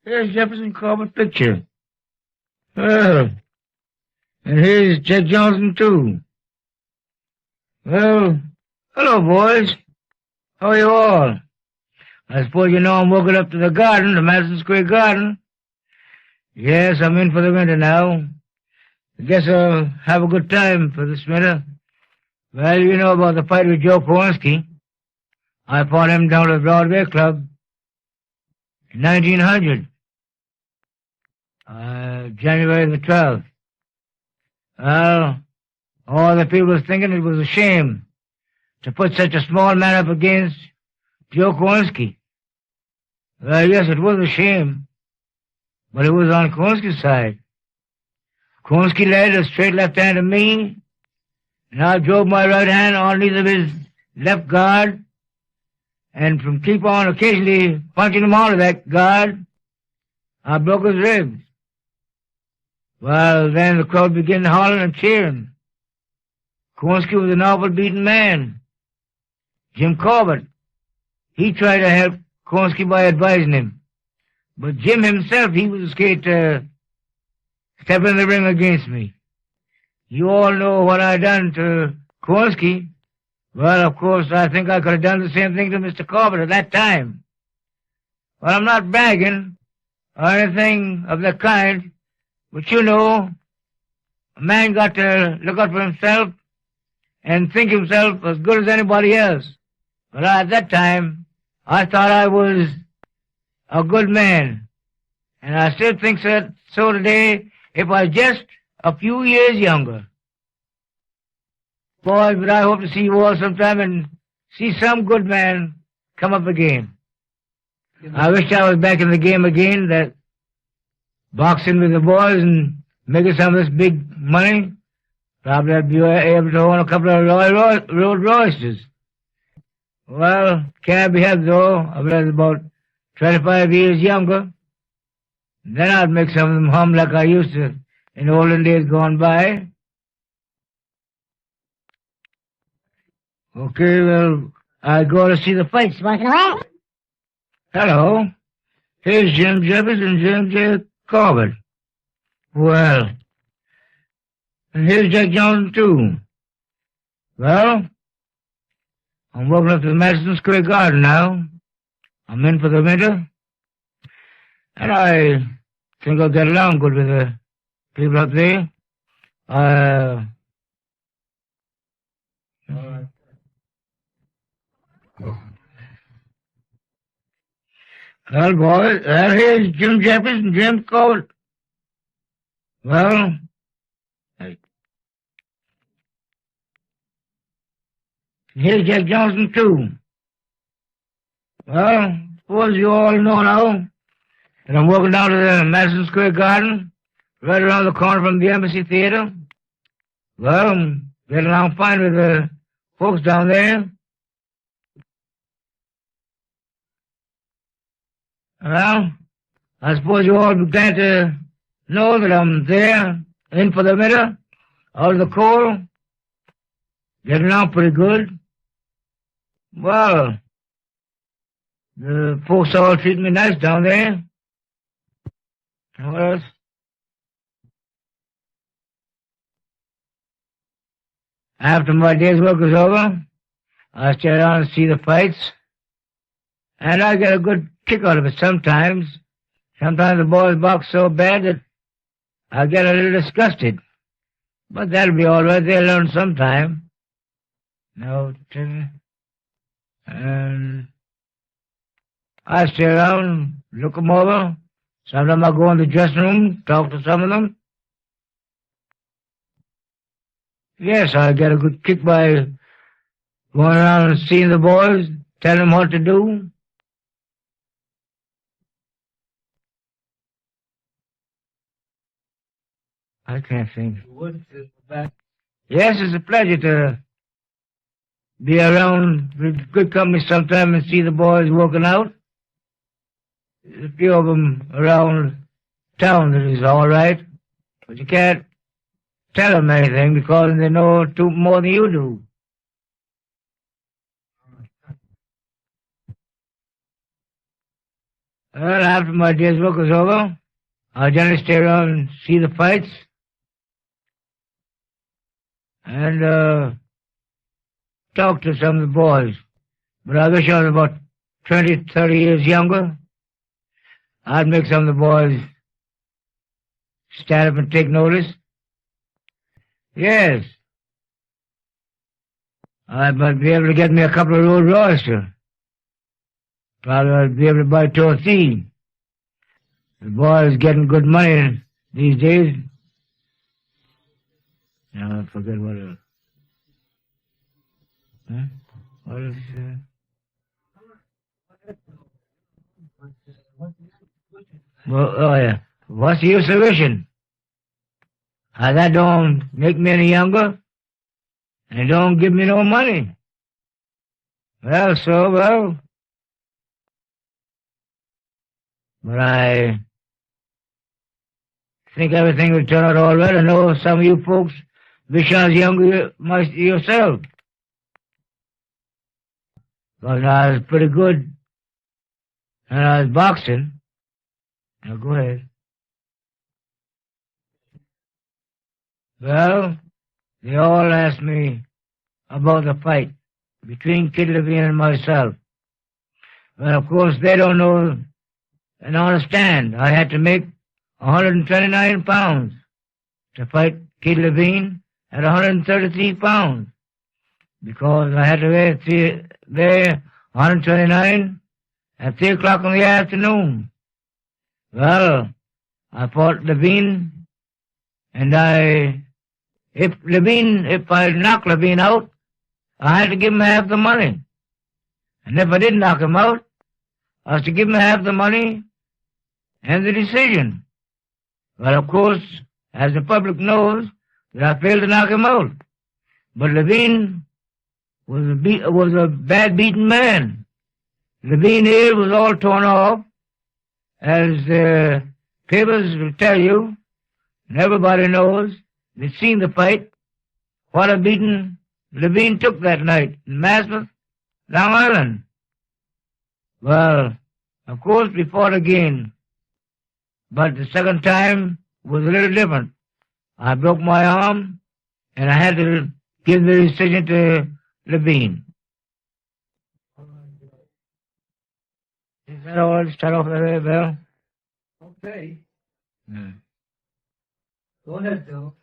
Here's Jefferson Corbett picture. Well, and here's Jack Johnson, too. Well, hello, boys. How are you all? I suppose you know I'm walking up to the garden, the Madison Square Garden. Yes, I'm in for the winter now. I guess I'll have a good time for this winter. Well, you know about the fight with Joe Walcott. I fought him down at the Broadway Club in 1900, January the 12th. Well, all the people was thinking it was a shame to put such a small man up against Joe Walcott. Well, yes, it was a shame, but it was on Walcott's side. Walcott led a straight left hand to me, and I drove my right hand underneath of his left guard, and from keep on occasionally punching him out of that guard, I broke his ribs. Well, then the crowd began hollering and cheering. Walcott was an awful beaten man. Jim Corbett, he tried to help Walcott by advising him. But Jim himself, he was scared to step in the ring against me. You all know what I done to Walcott. Well, of course, I think I could have done the same thing to Mr. Corbett at that time. Well, I'm not bragging or anything of that kind, but you know, a man got to look out for himself and think himself as good as anybody else. But at that time, I thought I was a good man. And I still think so today, if I was just a few years younger. Boys, but I hope to see you all sometime and see some good man come up again. I wish I was back in the game again, that boxing with the boys and making some of this big money. Probably I'd be able to own a couple of road roasters. Well, can't be helped though. I was about 25 years younger. Then I'd make some of them hum like I used to in the olden days gone by. Okay, well, I go to see the fights once in a while. Hello. Here's Jim Jefferson and Jim J. Corbett. Well, and here's Jack Johnson, too. Well, I'm walking up to the Madison Square Garden now. I'm in for the winter. And I think I'll get along good with the people up there. Well, boys, here's Jim Jefferson and Jim Corbett. Well, here's Jack Johnson, too. Well, suppose you all know now that I'm walking down to the Madison Square Garden, right around the corner from the Embassy Theater. Well, I'm getting along fine with the folks down there. Well, I suppose you all be glad to know that I'm there, in for the winter, out of the cold, getting along pretty good. Well, the folks all treat me nice down there. What else? After my day's work is over, I stay around and see the fights, and I get a good kick out of it sometimes. Sometimes the boys box so bad that I get a little disgusted. But that'll be all right. They'll learn sometime. No, and I stay around, look them over. Sometimes I go in the dressing room, talk to some of them. Yes, I get a good kick by going around and seeing the boys, telling them what to do. I can't think. Yes, it's a pleasure to be around with good company sometime and see the boys working out. There's a few of them around town that is all right, but you can't tell them anything because they know more than you do. Well, after my day's work was over, I generally stay around and see the fights and talk to some of the boys. But I wish I was about 20, 30 years younger. I'd make some of the boys stand up and take notice. Yes. I might be able to get me a couple of Rolls Royces. Probably I'd be able to buy two or three. The boys getting good money these days. Now I forget what else. Huh? What is Well, oh yeah. What's the use of wishing? That don't make me any younger, and it don't give me no money. Well, but I think everything will turn out all right. I know some of you folks wish I was younger yourself. Because I was pretty good and I was boxing. Now go ahead. Well, they all asked me about the fight between Kid Levine and myself. Well, of course, they don't know and understand. I had to make 129 pounds to fight Kid Levine at 133 pounds because I had to weigh 129 at 3 o'clock in the afternoon. Well, I fought Levine, and if I knocked Levine out, I had to give him half the money. And if I didn't knock him out, I was to give him half the money and the decision. Well, of course, as the public knows, that I failed to knock him out. But Levine was a bad beaten man. Levine's ear was all torn off, as papers will tell you, and everybody knows, they've seen the fight, what a beating Levine took that night in Maspeth, Long Island. Well, of course, we fought again, but the second time was a little different. I broke my arm, and I had to give the decision to Levine. Is that all? Start off there, Bill? Okay. Yeah. Go ahead, Bill.